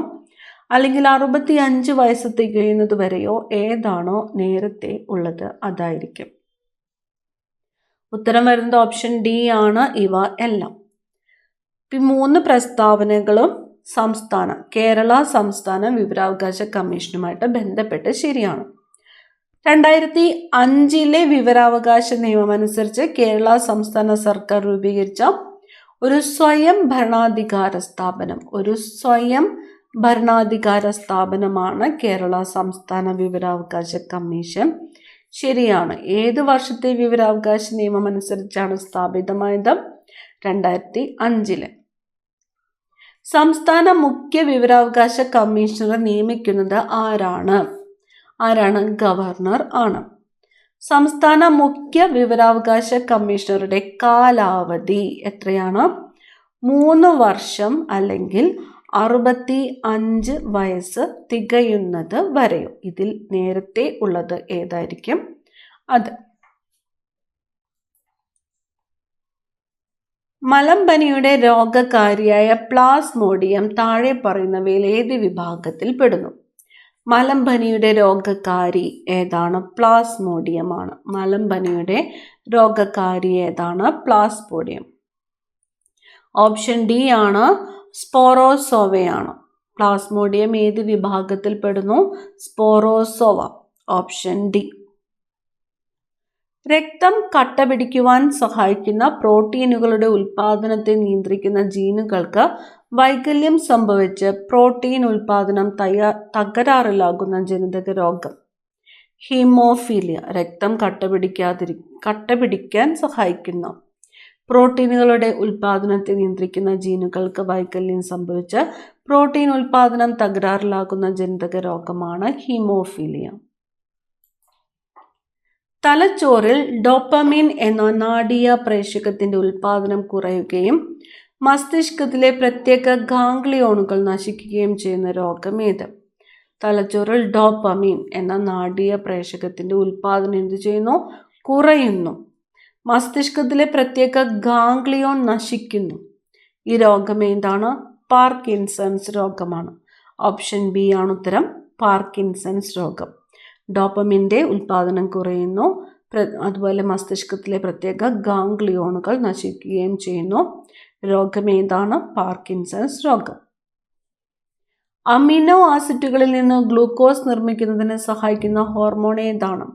S1: അല്ലെങ്കിൽ 65 വയസ്സ് തികയുന്നത് വരെയോ ഏതാണോ നേരത്തെ ഉള്ളത് അതായിരിക്കും. ഉത്തരം വരുന്നത് ഓപ്ഷൻ ഡി ആണ്. ഇവ എല്ലാം 3 പ്രസ്താവനകളും കേരള സംസ്ഥാന വിവരാവകാശ കമ്മീഷനുമായിട്ട് ബന്ധപ്പെട്ട് ശരിയാണ്. 2005 വിവരാവകാശ നിയമം അനുസരിച്ച് കേരള സംസ്ഥാന സർക്കാർ രൂപീകരിച്ച ഒരു സ്വയം ഭരണാധികാര സ്ഥാപനമാണ് കേരള സംസ്ഥാന വിവരാവകാശ കമ്മീഷൻ. ശരിയാണ്. ഏത് വർഷത്തെ വിവരാവകാശ നിയമം അനുസരിച്ചാണ് സ്ഥാപിതമായത്? 2005. സംസ്ഥാന മുഖ്യ വിവരാവകാശ കമ്മീഷണറെ നിയമിക്കുന്നത് ആരാണ്? ഗവർണർ ആണ്. സംസ്ഥാന മുഖ്യ വിവരാവകാശ കമ്മീഷണറുടെ കാലാവധി എത്രയാണ്? 3 വർഷം അല്ലെങ്കിൽ 65 വയസ്സ് തികയുന്നത് വരെയോ. ഇതിൽ നേരത്തെ ഉള്ളത് ഏതായിരിക്കും? അത് മലമ്പനിയുടെ രോഗകാരിയായ പ്ലാസ്മോഡിയം താഴെ പറയുന്നവയിൽ ഏത് വിഭാഗത്തിൽ പെടുന്നു? മലമ്പനിയുടെ രോഗകാരി ഏതാണ്? പ്ലാസ്മോഡിയമാണ്. മലമ്പനിയുടെ രോഗകാരി ഏതാണ്? പ്ലാസ്മോഡിയം. ഓപ്ഷൻ ഡി ആണ്, സ്പോറോസോവയാണ്. പ്ലാസ്മോഡിയം ഏത് വിഭാഗത്തിൽ പെടുന്നു? സ്പോറോസോവ. Option D. രക്തം കട്ട പിടിക്കുവാൻ സഹായിക്കുന്ന പ്രോട്ടീനുകളുടെ ഉൽപാദനത്തെ നിയന്ത്രിക്കുന്ന ജീനുകൾക്ക് വൈകല്യം സംഭവിച്ച് പ്രോട്ടീൻ ഉൽപാദനം തകരാറിലാകുന്ന ജനിതക രോഗം. ഹീമോഫീലിയ. രക്തം കട്ട പിടിക്കാൻ സഹായിക്കുന്ന പ്രോട്ടീനുകളുടെ ഉൽപാദനത്തെ നിയന്ത്രിക്കുന്ന ജീനുകൾക്ക് വൈകല്യം സംഭവിച്ച് പ്രോട്ടീൻ ഉൽപാദനം തകരാറിലാകുന്ന ജനിതക രോഗമാണ് ഹീമോഫീലിയ. തലച്ചോറിൽ ഡോപ്പമിൻ എന്ന നാഡീയ പ്രേഷകത്തിന്റെ ഉൽപാദനം കുറയുകയും മസ്തിഷ്കത്തിലെ പ്രത്യേക ഗാംഗ്ലിയോണുകൾ നശിക്കുകയും ചെയ്യുന്ന രോഗം ഏത്? തലച്ചോറിൽ ഡോപ്പമിൻ എന്ന നാഡീയ പ്രേഷകത്തിന്റെ ഉൽപാദനം എന്ത് ചെയ്യുന്നു? കുറയുന്നു. മസ്തിഷ്കത്തിലെ പ്രത്യേക ഗാംഗ്ലിയോൺ നശിക്കുന്നു. ഈ രോഗം ഏതാണ്? പാർക്കിൻസൺസ് രോഗമാണ്. ഓപ്ഷൻ ബി ആണ് ഉത്തരം, പാർക്കിൻസൺസ് രോഗം. ഡോപ്പമിൻ്റെ ഉൽപാദനം കുറയുന്നു, അതുപോലെ മസ്തിഷ്കത്തിലെ പ്രത്യേക ഗാംഗ്ലിയോണുകൾ നശിക്കുകയും ചെയ്യുന്നു. രോഗം ഏതാണ്? പാർക്കിൻസൺസ് രോഗം. അമിനോ ആസിഡുകളിൽ നിന്ന് ഗ്ലൂക്കോസ് നിർമ്മിക്കുന്നതിന് സഹായിക്കുന്ന ഹോർമോൺ ഏതാണ്?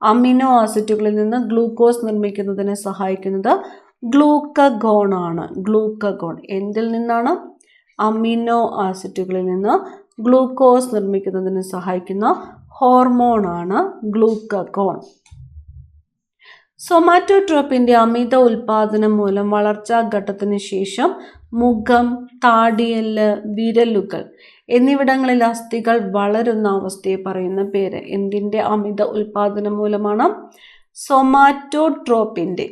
S1: അമിനോ ആസിഡുകളിൽ നിന്ന് ഗ്ലൂക്കോസ് നിർമ്മിക്കുന്നതിന് സഹായിക്കുന്നത് ഗ്ലൂക്കഗോൺ ആണ്. ഗ്ലൂക്കഗോൺ എന്തിൽ നിന്നാണ്? അമിനോ ആസിഡുകളിൽ നിന്ന് ഗ്ലൂക്കോസ് നിർമ്മിക്കുന്നതിന് സഹായിക്കുന്ന ഹോർമോൺ ആണ് ഗ്ലൂക്കഗോൺ. സൊമാറ്റോട്രോപ്പിന്റെ അമിത ഉൽപാദനം മൂലം വളർച്ചാ ഘട്ടത്തിന് ശേഷം മുഖം, താടിയെല്ല്, വിരലുകൾ എന്നിവിടങ്ങളിൽ അസ്ഥികൾ വളരുന്ന അവസ്ഥയെ പറയുന്ന പേര്. എന്തിൻ്റെ അമിത ഉൽപാദനം മൂലമാണ്? സൊമാറ്റോട്രോപ്പിന്റെ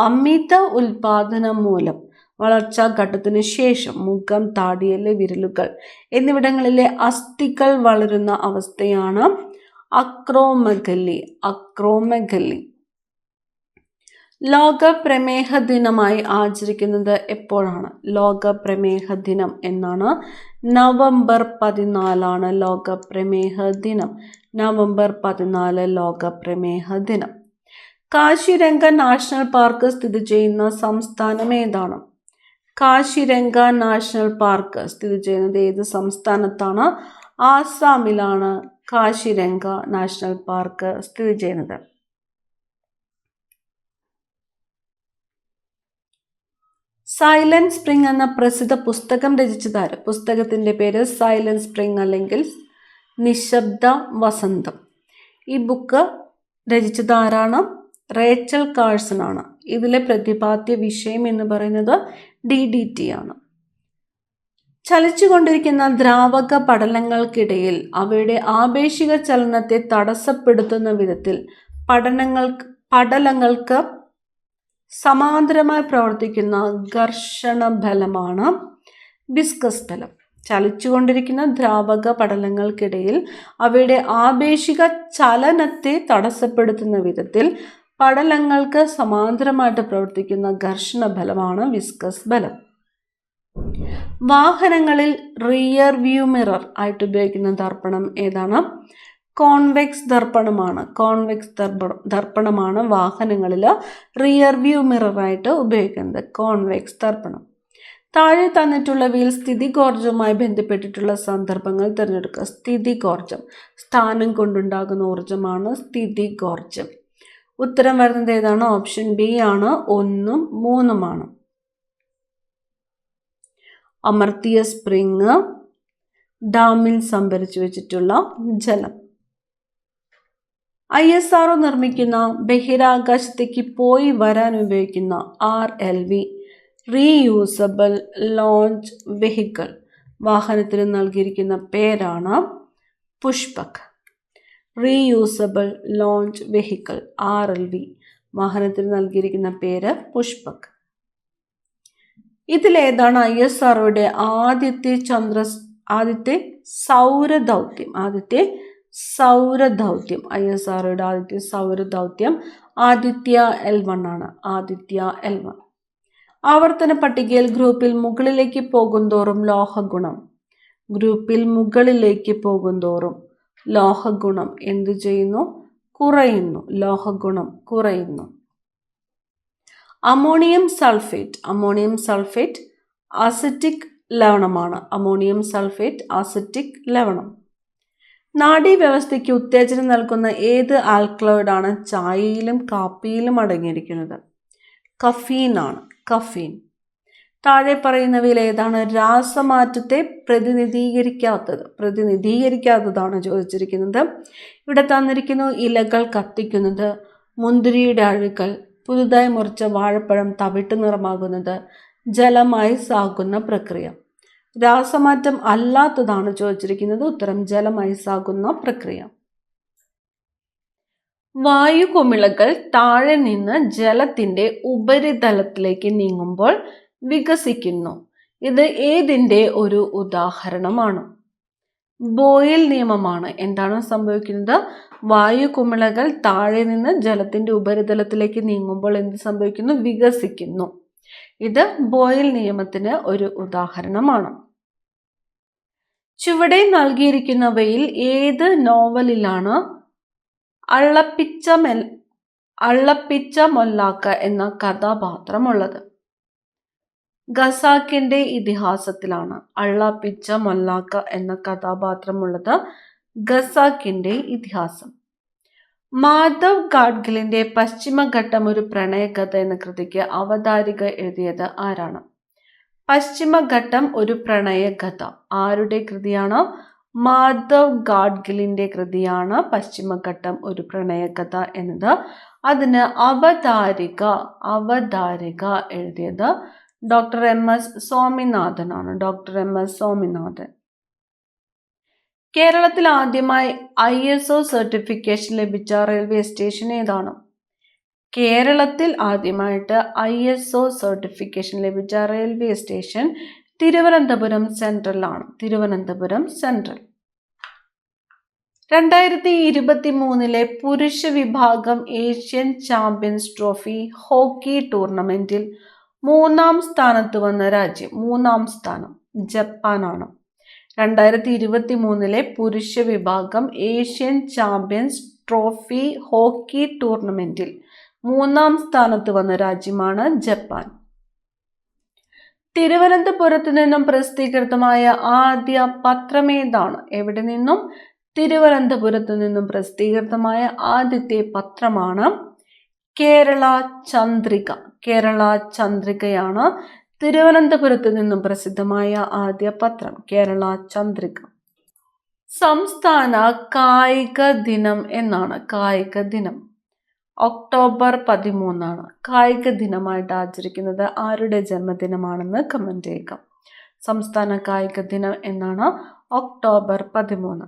S1: അമിത ഉൽപാദനം മൂലം വളർച്ചാ ഘട്ടത്തിന് ശേഷം മുഖം, താടിയെല്ല്, വിരലുകൾ എന്നിവിടങ്ങളിലെ അസ്ഥികൾ വളരുന്ന അവസ്ഥയാണ് അക്രോമെഗലി. ലോക പ്രമേഹ ദിനമായി ആചരിക്കുന്നത് എപ്പോഴാണ്? ലോക പ്രമേഹ ദിനം എന്നാണ് നവംബർ 14 ലോക പ്രമേഹ ദിനം. നവംബർ 14 ലോക പ്രമേഹ ദിനം. കാശിരംഗ നാഷണൽ പാർക്ക് സ്ഥിതി ചെയ്യുന്ന സംസ്ഥാനം ഏതാണ്? കാശിരംഗ നാഷണൽ പാർക്ക് സ്ഥിതി ചെയ്യുന്നത് ഏത് സംസ്ഥാനത്താണ്? ആസാമിലാണ് കാശിരംഗ നാഷണൽ പാർക്ക് സ്ഥിതി ചെയ്യുന്നത്. സൈലന്റ് സ്പ്രിംഗ് എന്ന പ്രസിദ്ധ പുസ്തകം രചിച്ചതാര്? പുസ്തകത്തിന്റെ പേര് സൈലന്റ് സ്പ്രിംഗ് അല്ലെങ്കിൽ നിശബ്ദ വസന്തം. ഈ ബുക്ക് രചിച്ചത് ആരാണ്? റേച്ചൽ കാഴ്സൺ ആണ്. ഇതിലെ പ്രതിപാദ്യ വിഷയം എന്ന് പറയുന്നത് DDT ആണ്. ചലിച്ചുകൊണ്ടിരിക്കുന്ന ദ്രാവക പടലങ്ങൾക്കിടയിൽ അവയുടെ ആപേക്ഷിക ചലനത്തെ തടസ്സപ്പെടുത്തുന്ന വിധത്തിൽ പടലങ്ങൾക്ക് സമാന്തരമായി പ്രവർത്തിക്കുന്ന ഘർഷണ ബലമാണ് വിസ്കസ് ബലം. ചലിച്ചുകൊണ്ടിരിക്കുന്ന ദ്രാവക പടലങ്ങൾക്കിടയിൽ അവയുടെ ആപേക്ഷിക ചലനത്തെ തടസ്സപ്പെടുത്തുന്ന വിധത്തിൽ പടലങ്ങൾക്ക് സമാന്തരമായിട്ട് പ്രവർത്തിക്കുന്ന ഘർഷണ ബലമാണ് വിസ്കസ് ബലം. വാഹനങ്ങളിൽ റിയർ വ്യൂ മിറർ ആയിട്ട് ഉപയോഗിക്കുന്ന ദർപ്പണം ഏതാണ്? കോൺവെക്സ് ദർപ്പണമാണ്. ദർപ്പണമാണ് വാഹനങ്ങളിൽ റിയർ വ്യൂ മിററായിട്ട് ഉപയോഗിക്കുന്നത്. കോൺവെക്സ് ദർപ്പണം. താഴെ തന്നിട്ടുള്ളവയിൽ സ്ഥിതികോർജവുമായി ബന്ധപ്പെട്ടിട്ടുള്ള സന്ദർഭങ്ങൾ തിരഞ്ഞെടുക്കുക. സ്ഥിതികോർജം സ്ഥാനം കൊണ്ടുണ്ടാകുന്ന ഊർജമാണ് സ്ഥിതികോർജം. ഉത്തരം വരുന്നത് ഏതാണ്? ഓപ്ഷൻ ബി ആണ്, 1ഉം 3ഉമാണ്. അമർത്തിയ സ്പ്രിങ്, ഡാമിൽ സംഭരിച്ചു വെച്ചിട്ടുള്ള ജലം. ISRO നിർമ്മിക്കുന്ന ബഹിരാകാശത്തേക്ക് പോയി വരാൻ ഉപയോഗിക്കുന്ന RLV റീയൂസബിൾ ലോഞ്ച് വെഹിക്കിൾ വാഹനത്തിന് നൽകിയിരിക്കുന്ന പേരാണ് Pushpak. Reusable launch vehicle RLV വാഹനത്തിന് നൽകിയിരിക്കുന്ന പേര് പുഷ്പക്. ഇതിലേതാണ് ISROയുടെ ആദ്യത്തെ സൗരദൗത്യം? ISROയുടെ ആദ്യത്തെ സൗരദൗത്യം ആദിത്യ L1 ആണ്. ആദിത്യ L1. ആവർത്തന പട്ടികയിൽ ഗ്രൂപ്പിൽ മുകളിലേക്ക് പോകുന്തോറും ലോഹഗുണം ഗ്രൂപ്പിൽ മുകളിലേക്ക് പോകുന്തോറും ലോഹഗുണം എന്തു ചെയ്യുന്നു? കുറയുന്നു. ലോഹഗുണം കുറയുന്നു. അമോണിയം സൾഫേറ്റ് അസിറ്റിക് ലവണമാണ്. അമോണിയം സൾഫേറ്റ് അസിറ്റിക് ലവണം. നാഡീവ്യവസ്ഥയ്ക്ക് ഉത്തേജനം നൽകുന്ന ഏത് ആൽക്കലോയിഡാണ് ചായയിലും കാപ്പിയിലും അടങ്ങിയിരിക്കുന്നത്? കഫീൻ ആണ്. കഫീൻ. താഴെ പറയുന്നവയിൽ ഏതാണ് രാസമാറ്റത്തെ പ്രതിനിധീകരിക്കാത്തതാണ് ചോദിച്ചിരിക്കുന്നത്. ഇവിടെ തന്നിരിക്കുന്നു ഇലകൾ കത്തിക്കുന്നത്, മുന്തിരിയുടെ അഴുകൽ, പുതുതായി മുറിച്ച വാഴപ്പഴം തവിട്ട് നിറമാകുന്നത്, ജലമായി സാകുന്ന പ്രക്രിയ. രാസമാറ്റം അല്ലാത്തതാണ് ചോദിച്ചിരിക്കുന്നത്. ഉത്തരം ജലമായി സാകുന്ന പ്രക്രിയ. വായുകുമിളകൾ താഴെ നിന്ന് ജലത്തിന്റെ ഉപരിതലത്തിലേക്ക് നീങ്ങുമ്പോൾ വികസിക്കുന്നു. ഇത് ഏതിന്റെ ഒരു ഉദാഹരണമാണ്? ബോയിൽ നിയമമാണ്. എന്താണ് സംഭവിക്കുന്നത്? വായുകുമിളകൾ താഴെ നിന്ന് ജലത്തിന്റെ ഉപരിതലത്തിലേക്ക് നീങ്ങുമ്പോൾ എന്ത് സംഭവിക്കുന്നു? വികസിക്കുന്നു. ഇത് ബോയിൽ നിയമത്തിന് ഒരു ഉദാഹരണമാണ്. ചുവടെ നൽകിയിരിക്കുന്നവയിൽ ഏത് നോവലിലാണ് അള്ളപ്പിച്ച മൊല്ലാക്ക എന്ന കഥാപാത്രമുള്ളത്? ഖസാക്കിന്റെ ഇതിഹാസത്തിലാണ് അള്ളപ്പിച്ച മൊല്ലാക്ക എന്ന കഥാപാത്രമുള്ളത്. ഖസാക്കിന്റെ ഇതിഹാസം. മാധവ് ഗാഡ്ഗിലിന്റെ പശ്ചിമഘട്ടം ഒരു പ്രണയകഥ എന്ന കൃതിക്ക് അവതാരിക എഴുതിയത് ആരാണ്? പശ്ചിമഘട്ടം ഒരു പ്രണയകഥ ആരുടെ കൃതിയാണ്? മാധവ് ഗാഡ്ഗിലിന്റെ കൃതിയാണ് പശ്ചിമഘട്ടം ഒരു പ്രണയകഥ എന്നത്. അതിന് അവതാരിക എഴുതിയത് ഡോക്ടർ MS സ്വാമിനാഥനാണ്. Doctor MS Swaminathan. കേരളത്തിൽ ആദ്യമായി ISO സർട്ടിഫിക്കേഷൻ ലഭിച്ച റെയിൽവേ സ്റ്റേഷൻ ഏതാണ്? കേരളത്തിൽ ആദ്യമായിട്ട് ISO സർട്ടിഫിക്കേഷൻ ലഭിച്ച റെയിൽവേ സ്റ്റേഷൻ തിരുവനന്തപുരം സെൻട്രൽ ആണ്. തിരുവനന്തപുരം സെൻട്രൽ. 2023 പുരുഷ വിഭാഗം ഏഷ്യൻ ചാമ്പ്യൻസ് ട്രോഫി ഹോക്കി ടൂർണമെന്റിൽ 3-ാം സ്ഥാനത്ത് വന്ന രാജ്യം? 3-ാം സ്ഥാനം ജപ്പാനാണ്. 2023 പുരുഷ വിഭാഗം ഏഷ്യൻ ചാമ്പ്യൻസ് ട്രോഫി ഹോക്കി ടൂർണമെന്റിൽ 3-ാം സ്ഥാനത്ത് വന്ന രാജ്യമാണ് ജപ്പാൻ. തിരുവനന്തപുരത്ത് നിന്നും പ്രസിദ്ധീകൃതമായ ആദ്യ പത്രമേതാണ്? എവിടെ നിന്നും? തിരുവനന്തപുരത്ത് നിന്നും പ്രസിദ്ധീകൃതമായ ആദ്യത്തെ പത്രമാണ് കേരള ചന്ദ്രിക. കേരള ചന്ദ്രികയാണ് തിരുവനന്തപുരത്ത് നിന്നും പ്രസിദ്ധമായ ആദ്യ പത്രം. കേരള ചന്ദ്രിക. സംസ്ഥാന കായിക ദിനം എന്നാണ്? കായിക ദിനം ഒക്ടോബർ 13 കായിക ദിനമായിട്ട് ആചരിക്കുന്നത് ആരുടെ ജന്മദിനമാണെന്ന് കമന്റ് ചെയ്യുക. സംസ്ഥാന കായിക ദിനം എന്നാണ്? ഒക്ടോബർ 13.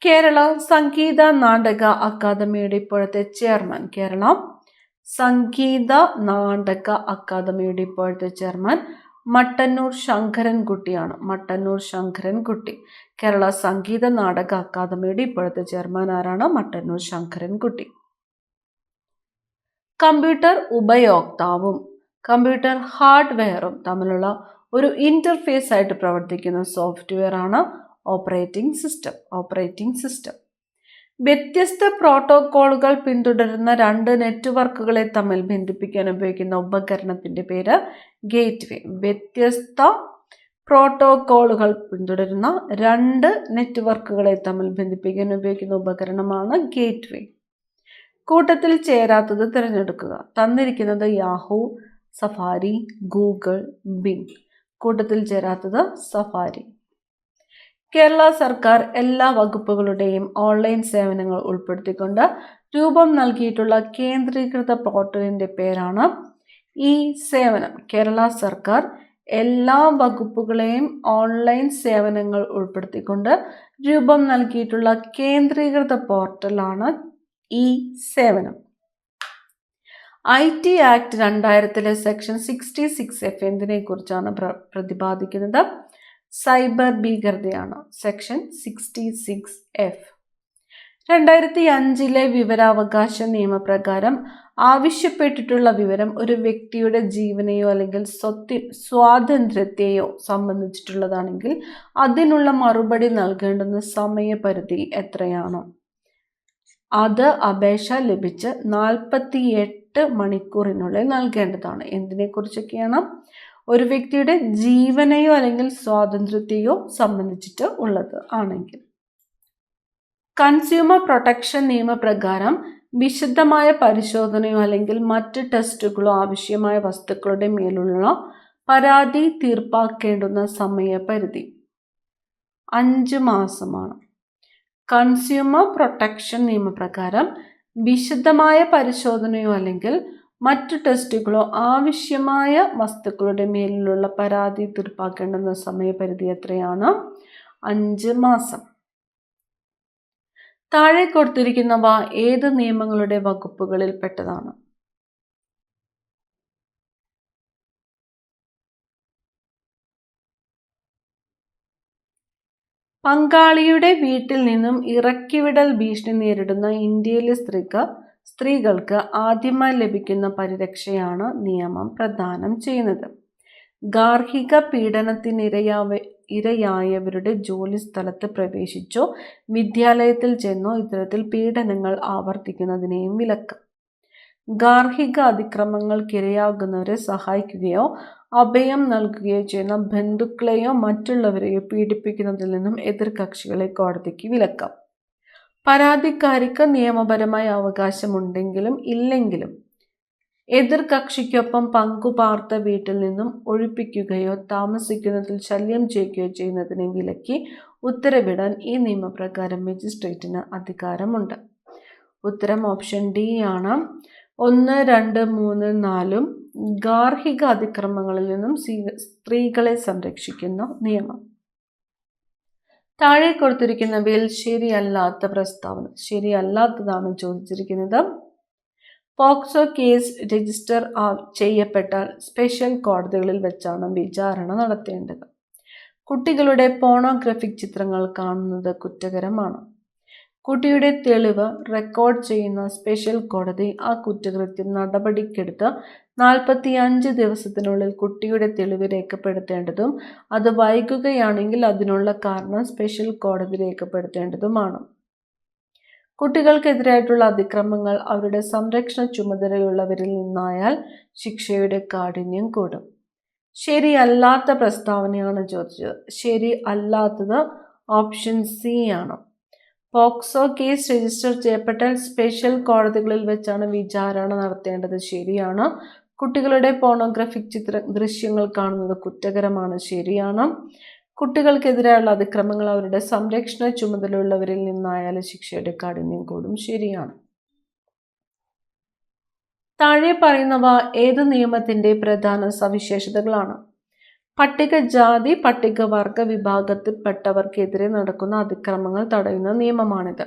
S1: കേരള സംഗീത നാടക അക്കാദമിയുടെ ഇപ്പോഴത്തെ ചെയർമാൻ? കേരള സംഗീത നാടക അക്കാദമിയുടെ ഇപ്പോഴത്തെ ചെയർമാൻ മട്ടന്നൂർ ശങ്കരൻകുട്ടിയാണ്. മട്ടന്നൂർ ശങ്കരൻകുട്ടി. കേരള സംഗീത നാടക അക്കാദമിയുടെ ഇപ്പോഴത്തെ ചെയർമാൻ ആരാണ്? മട്ടന്നൂർ ശങ്കരൻകുട്ടി. കമ്പ്യൂട്ടർ ഉപയോക്താവും കമ്പ്യൂട്ടർ ഹാർഡ്വെയറും തമ്മിലുള്ള ഒരു ഇന്റർഫേസ് ആയിട്ട് പ്രവർത്തിക്കുന്ന സോഫ്റ്റ്വെയർ ആണ് ഓപ്പറേറ്റിംഗ് സിസ്റ്റം. വ്യത്യസ്ത പ്രോട്ടോക്കോളുകൾ പിന്തുടരുന്ന 2 നെറ്റ്വർക്കുകളെ തമ്മിൽ ബന്ധിപ്പിക്കാൻ ഉപയോഗിക്കുന്ന ഉപകരണത്തിന്റെ പേര് ഗേറ്റ്വേ. വ്യത്യസ്ത പ്രോട്ടോക്കോളുകൾ പിന്തുടരുന്ന 2 നെറ്റ്വർക്കുകളെ തമ്മിൽ ബന്ധിപ്പിക്കാൻ ഉപയോഗിക്കുന്ന ഉപകരണമാണ് ഗേറ്റ്വേ. കൂട്ടത്തിൽ ചേരാത്തത് തിരഞ്ഞെടുക്കുക. തന്നിരിക്കുന്നത് യാഹൂ, സഫാരി, ഗൂഗിൾ, ബിങ്. കൂട്ടത്തിൽ ചേരാത്തത് സഫാരി. കേരള സർക്കാർ എല്ലാ വകുപ്പുകളുടെയും ഓൺലൈൻ സേവനങ്ങൾ ഉൾപ്പെടുത്തിക്കൊണ്ട് രൂപം നൽകിയിട്ടുള്ള കേന്ദ്രീകൃത പോർട്ടലിന്റെ പേരാണ് ഇ-സേവനം. കേരള സർക്കാർ എല്ലാ വകുപ്പുകളെയും ഓൺലൈൻ സേവനങ്ങൾ ഉൾപ്പെടുത്തിക്കൊണ്ട് രൂപം നൽകിയിട്ടുള്ള കേന്ദ്രീകൃത പോർട്ടലാണ് ഇ-സേവനം. IT ആക്ട് 2000 സെക്ഷൻ 66F എന്തിനെ കുറിച്ചാണ് പ്രതിപാദിക്കുന്നത്? സൈബർ ഭീകരതയാണ്. Section 66F. 2005 വിവരാവകാശ നിയമപ്രകാരം ആവശ്യപ്പെട്ടിട്ടുള്ള വിവരം ഒരു വ്യക്തിയുടെ ജീവനെയോ അല്ലെങ്കിൽ സ്വാതന്ത്ര്യത്തെയോ സംബന്ധിച്ചിട്ടുള്ളതാണെങ്കിൽ അതിനുള്ള മറുപടി നൽകേണ്ടുന്ന സമയപരിധി എത്രയാണ്? അത് അപേക്ഷ ലഭിച്ച് 48 മണിക്കൂറിനുള്ളിൽ നൽകേണ്ടതാണ്. എന്തിനെക്കുറിച്ചൊക്കെയാണ്? ഒരു വ്യക്തിയുടെ ജീവനെയോ അല്ലെങ്കിൽ സ്വാതന്ത്ര്യത്തെയോ സംബന്ധിച്ചിട്ട് ഉള്ളത് ആണെങ്കിൽ. കൺസ്യൂമർ പ്രൊട്ടക്ഷൻ നിയമപ്രകാരം വിശദമായ പരിശോധനയോ അല്ലെങ്കിൽ മറ്റ് ടെസ്റ്റുകളോ ആവശ്യമായ വസ്തുക്കളുടെ മേലുള്ള പരാതി തീർപ്പാക്കേണ്ടുന്ന സമയപരിധി 5 മാസമാണ്. കൺസ്യൂമർ പ്രൊട്ടക്ഷൻ നിയമപ്രകാരം വിശദമായ പരിശോധനയോ അല്ലെങ്കിൽ മറ്റു ടെസ്റ്റുകളോ ആവശ്യമായ വസ്തുക്കളുടെ മേലിലുള്ള പരാതി തീർപ്പാക്കേണ്ടുന്ന സമയപരിധി എത്രയാണ്? 5 മാസം. താഴെ കൊടുത്തിരിക്കുന്നവ ഏത് നിയമങ്ങളുടെ വകുപ്പുകളിൽ പെട്ടതാണ്? പങ്കാളിയുടെ വീട്ടിൽ നിന്നും ഇറക്കിവിടൽ ഭീഷണി നേരിടുന്ന ഇന്ത്യയിലെ സ്ത്രീകൾക്ക് ആദ്യമായി ലഭിക്കുന്ന പരിരക്ഷയാണ് നിയമം പ്രദാനം ചെയ്യുന്നത്. ഗാർഹിക പീഡനത്തിനിരയായവരുടെ ജോലി സ്ഥലത്ത് പ്രവേശിച്ചോ വിദ്യാലയത്തിൽ ചെന്നോ ഇത്തരത്തിൽ പീഡനങ്ങൾ ആവർത്തിക്കുന്നതിനെയും വിലക്കാം. ഗാർഹിക അതിക്രമങ്ങൾക്കിരയാകുന്നവരെ സഹായിക്കുകയോ അഭയം നൽകുകയോ ചെയ്യുന്ന ബന്ധുക്കളെയോ മറ്റുള്ളവരെയോ പീഡിപ്പിക്കുന്നതിൽ നിന്നും എതിർകക്ഷികളെ കോടതിക്ക് വിലക്കാം. പരാതിക്കാരിക്ക് നിയമപരമായ അവകാശമുണ്ടെങ്കിലും ഇല്ലെങ്കിലും എതിർകക്ഷിക്കൊപ്പം പങ്കുപാർത്ത വീട്ടിൽ നിന്നും ഒഴിപ്പിക്കുകയോ താമസിക്കുന്നതിൽ ശല്യം ചെയ്യുകയോ ചെയ്യുന്നതിനെ വിലക്കി ഉത്തരവിടാൻ ഈ നിയമപ്രകാരം മജിസ്ട്രേറ്റിന് അധികാരമുണ്ട്. ഉത്തരം ഓപ്ഷൻ ഡി ആണ്. 1, 2, 3, 4 ഗാർഹിക അതിക്രമങ്ങളിൽ നിന്നും സ്ത്രീകളെ സംരക്ഷിക്കുന്ന നിയമം. താഴെ കൊടുത്തിരിക്കുന്നവയിൽ ശരിയല്ലാത്ത പ്രസ്താവന. ശരിയല്ലാത്തതാണ് ചോദിച്ചിരിക്കുന്നത്. പോക്സോ കേസ് രജിസ്റ്റർ ചെയ്യപ്പെട്ടാൽ സ്പെഷ്യൽ കോടതികളിൽ വെച്ചാണ് വിചാരണ നടത്തേണ്ടത്. കുട്ടികളുടെ പോണോഗ്രാഫിക് ചിത്രങ്ങൾ കാണുന്നത് കുറ്റകരമാണ്. കുട്ടിയുടെ തെളിവ് റെക്കോർഡ് ചെയ്യുന്ന സ്പെഷ്യൽ കോടതി ആ കുറ്റകൃത്യം നടപടിക്കെടുത്ത് 45 ദിവസത്തിനുള്ളിൽ കുട്ടിയുടെ തെളിവ് രേഖപ്പെടുത്തേണ്ടതും അത് വൈകുകയാണെങ്കിൽ അതിനുള്ള കാരണം സ്പെഷ്യൽ കോടതി രേഖപ്പെടുത്തേണ്ടതുമാണ്. കുട്ടികൾക്കെതിരായിട്ടുള്ള അതിക്രമങ്ങൾ അവരുടെ സംരക്ഷണ ചുമതലയുള്ളവരിൽ നിന്നായാൽ ശിക്ഷയുടെ കാഠിന്യം കൂടും. ശരിയല്ലാത്ത പ്രസ്താവനയാണ് ചോദിച്ചത്. ശരി അല്ലാത്തത് ഓപ്ഷൻ സി ആണ്. പോക്സോ കേസ് രജിസ്റ്റർ ചെയ്യപ്പെട്ടാൽ സ്പെഷ്യൽ കോടതികളിൽ വെച്ചാണ് വിചാരണ നടത്തേണ്ടത്. ശരിയാണ്. കുട്ടികളുടെ പോണോഗ്രാഫിക് ദൃശ്യങ്ങൾ കാണുന്നത് കുറ്റകരമാണ്. ശരിയാണ്. കുട്ടികൾക്കെതിരായുള്ള അതിക്രമങ്ങൾ അവരുടെ സംരക്ഷണ ചുമതലയുള്ളവരിൽ നിന്നായാലും ശിക്ഷയുടെ കാഠിന്യം കൂടും. ശരിയാണ്. താഴെ പറയുന്നവ ഏത് നിയമത്തിന്റെ പ്രധാന സവിശേഷതകളാണ്? പട്ടികജാതി പട്ടികവർഗ വിഭാഗത്തിൽപ്പെട്ടവർക്കെതിരെ നടക്കുന്ന അതിക്രമങ്ങൾ തടയുന്ന നിയമമാണിത്.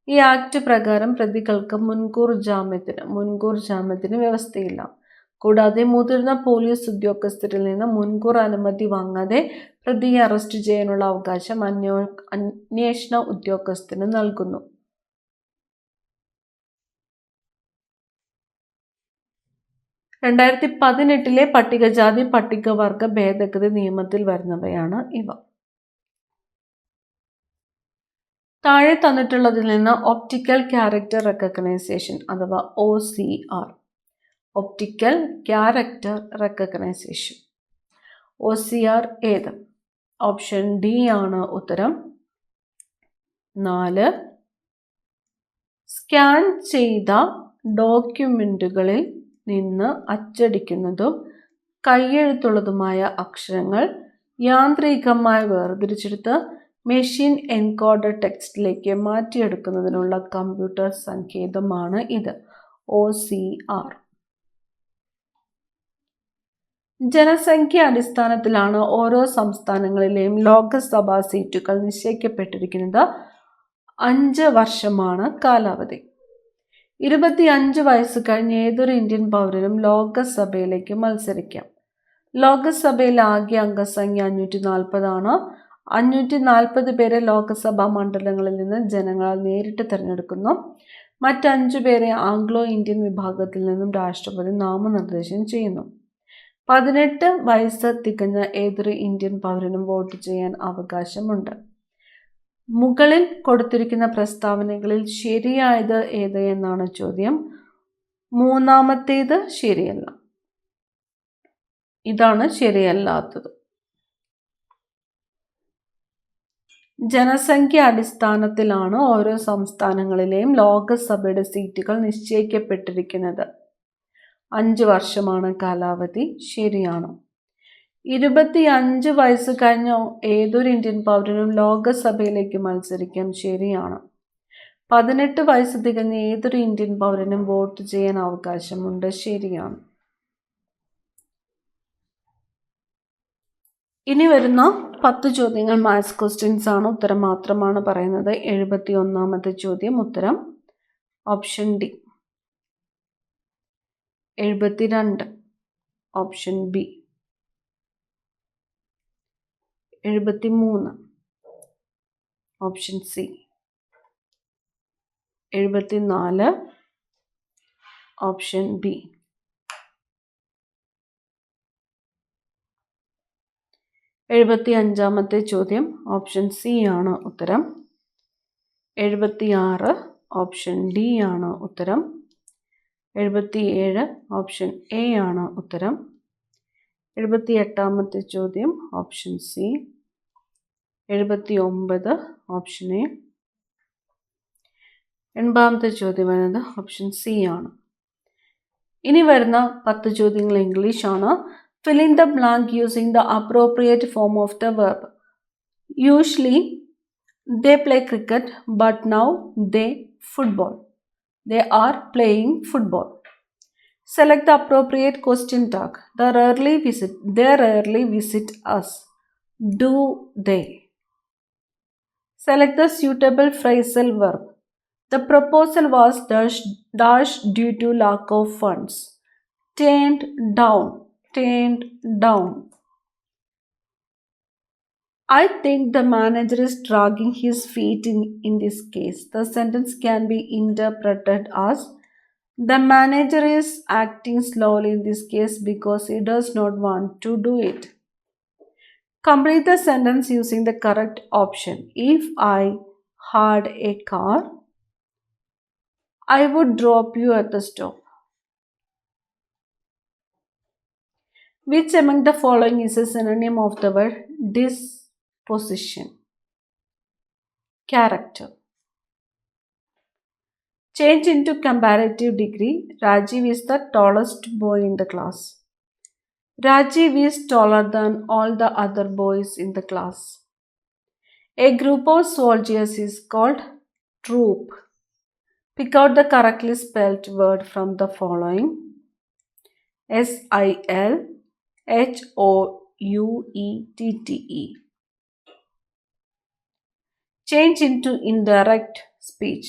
S1: ഈ ആക്ട് പ്രകാരം പ്രതികൾക്ക് മുൻകൂർ ജാമ്യത്തിന് വ്യവസ്ഥയില്ല. കൂടാതെ മുതിർന്ന പോലീസ് ഉദ്യോഗസ്ഥരിൽ നിന്ന് മുൻകൂർ അനുമതി വാങ്ങാതെ പ്രതിയെ അറസ്റ്റ് ചെയ്യാനുള്ള അവകാശം അന്വേഷണ ഉദ്യോഗസ്ഥന് നൽകുന്നു. രണ്ടായിരത്തി 2018 പട്ടികജാതി പട്ടികവർഗ ഭേദഗതി നിയമത്തിൽ വരുന്നവയാണ് ഇവ. താഴെ തന്നിട്ടുള്ളതിൽ നിന്ന് ഒപ്റ്റിക്കൽ ക്യാരക്ടർ റെക്കഗ്നൈസേഷൻ അഥവാ OCR optical character recognition OCR ഏത്? ഓപ്ഷൻ ഡി ആണ് ഉത്തരം. 4 സ്കാൻ ചെയ്ത ഡോക്യുമെന്റുകളിൽ നിന്ന് അച്ചടിക്കുന്നതും കൈയെഴുത്തുള്ളതുമായ അക്ഷരങ്ങൾ യാന്ത്രികമായി വേർതിരിച്ചെടുത്ത് മെഷീൻ എൻകോഡഡ് ടെക്സ്റ്റിലേക്ക് മാറ്റിയെടുക്കുന്നതിനുള്ള കമ്പ്യൂട്ടർ സങ്കേതമാണ് ഇത്. OCR. ജനസംഖ്യ അടിസ്ഥാനത്തിലാണ് ഓരോ സംസ്ഥാനങ്ങളിലെയും ലോകസഭാ സീറ്റുകൾ നിശ്ചയിക്കപ്പെട്ടിരിക്കുന്നത്. 5 വർഷമാണ് കാലാവധി. 25 വയസ്സ് കഴിഞ്ഞ് ഏതൊരു ഇന്ത്യൻ പൗരനും ലോകസഭയിലേക്ക് മത്സരിക്കാം. ലോകസഭയിൽ ആകെ അംഗസംഖ്യ 540 ആണ്. 540 പേരെ ലോക്സഭാ മണ്ഡലങ്ങളിൽ നിന്ന് ജനങ്ങളാൽ നേരിട്ട് തിരഞ്ഞെടുക്കുന്നു. മറ്റ് 5 പേരെ ആംഗ്ലോ ഇന്ത്യൻ വിഭാഗത്തിൽ നിന്നും രാഷ്ട്രപതി നാമനിർദ്ദേശം ചെയ്യുന്നു. 18 വയസ്സ് തികഞ്ഞ ഏതൊരു ഇന്ത്യൻ പൗരനും വോട്ട് ചെയ്യാൻ അവകാശമുണ്ട്. മുകളിൽ കൊടുത്തിരിക്കുന്ന പ്രസ്താവനകളിൽ ശരിയായത് ഏത് എന്നാണ് ചോദ്യം. മൂന്നാമത്തേത് ശരിയല്ല. ഇതാണ് ശരിയല്ലാത്തത്. ജനസംഖ്യ അടിസ്ഥാനത്തിലാണ് ഓരോ സംസ്ഥാനങ്ങളിലെയും ലോകസഭയുടെ സീറ്റുകൾ നിശ്ചയിക്കപ്പെട്ടിരിക്കുന്നത്. 5 വർഷമാണ് കാലാവധി. ശരിയാണ്. 25 വയസ്സ് കഴിഞ്ഞ ഏതൊരു ഇന്ത്യൻ പൗരനും ലോകസഭയിലേക്ക് മത്സരിക്കാം. ശരിയാണ്. 18 വയസ്സ് തികഞ്ഞ ഏതൊരു ഇന്ത്യൻ പൗരനും വോട്ട് ചെയ്യാൻ അവകാശമുണ്ട്. ശരിയാണ്. ഇനി വരുന്ന 10 ചോദ്യങ്ങൾ മാത്സ് ക്വസ്റ്റ്യൻസ് ആണ്. ഉത്തരം മാത്രമാണ് പറയുന്നത്. 71ാമത്തെ ചോദ്യം ഉത്തരം option D. 72 option B. 73 option C. 74 option B. 75ാമത്തെ ചോദ്യം ഓപ്ഷൻ സി ആണ് ഉത്തരം. 76 ഓപ്ഷൻ ഡി ആണ് ഉത്തരം. 77 ഓപ്ഷൻ എ ആണ് ഉത്തരം. 78ാമത്തെ ചോദ്യം ഓപ്ഷൻ സി. 79 option A. 80ാമത്തെ ചോദ്യം വരുന്നത് ഓപ്ഷൻ സി ആണ്. ഇനി വരുന്ന 10 ചോദ്യങ്ങൾ ഇംഗ്ലീഷ് ആണ്. Fill in the blank using the appropriate form of the verb. Usually, they play cricket, but now they football. They are playing football. Select the appropriate question tag. They rarely visit us. Do they? Select the suitable phrasal verb. The proposal was dashed due to lack of funds. Turned down. I think the manager is dragging his feet in this case. The sentence can be interpreted as the manager is acting slowly in this case because he does not want to do it. Complete the sentence using the correct option. If I had a car, I would drop you at the stop. Which among the following is a synonym of the word disposition? Character. Change into comparative degree. Rajiv is the tallest boy in the class. Rajiv is taller than all the other boys in the class. A group of soldiers is called troop. Pick out the correctly spelled word from the following. SILHOUETTE. Change into indirect speech.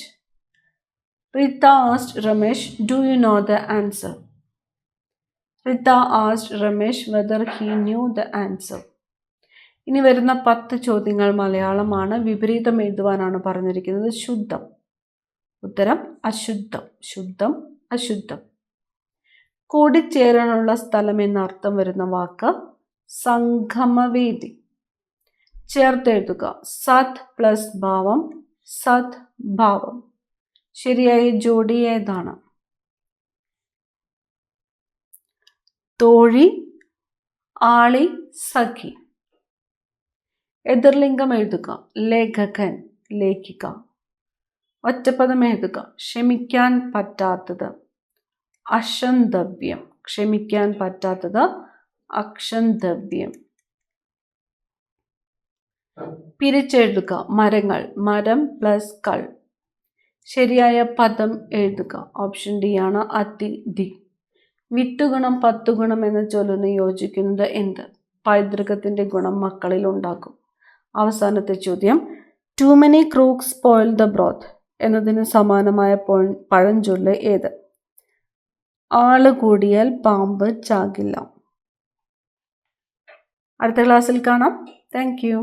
S1: Rita asked Ramesh, do you know the answer? Rita asked Ramesh whether he knew the answer. ഇനി വരുന്ന 10 ചോദ്യങ്ങൾ മലയാളമാണ്. വിപരീതം എഴുതുവാനാണ് പറഞ്ഞിരിക്കുന്നത്. ശുദ്ധം. ഉത്തരം അശുദ്ധം. ശുദ്ധം, അശുദ്ധം. കൂടിച്ചേരാനുള്ള സ്ഥലം എന്നർത്ഥം വരുന്ന വാക്ക് സംഗമവേദി. ചേർത്തെഴുതുക. സത് പ്ലസ് ഭാവം, സത് ഭാവം. ശരിയായ ജോഡി ഏതാണ്? തോഴി, ആളി, സഖി. എതിർലിംഗം എഴുതുക. ലേഖകൻ, ലേഖിക. ഒറ്റപ്പദം എഴുതുക. ക്ഷമിക്കാൻ പറ്റാത്തത്, അക്ഷന്തവ്യം. ക്ഷമിക്കാൻ പറ്റാത്തത് അക്ഷന്തവ്യം. പിരിച്ചെഴുതുക. മരങ്ങൾ, മരം പ്ലസ് കൾ. ശരിയായ പദം എഴുതുക. ഓപ്ഷൻ ഡി ആണ് അതിഥി. വിത്തുഗുണം 10 ഗുണം എന്ന ചൊല്ലിന് യോജിക്കുന്നത് എന്ത്? പൈതൃകത്തിന്റെ ഗുണം മക്കളിൽ ഉണ്ടാകും. അവസാനത്തെ ചോദ്യം. Too many crooks spoil the broth എന്നതിന് സമാനമായ പഴഞ്ചൊല്ല് ഏത്? ആള് കൂടിയാൽ പാമ്പ് ചാകില്ല. അടുത്ത ക്ലാസ്സിൽ കാണാം. Thank you.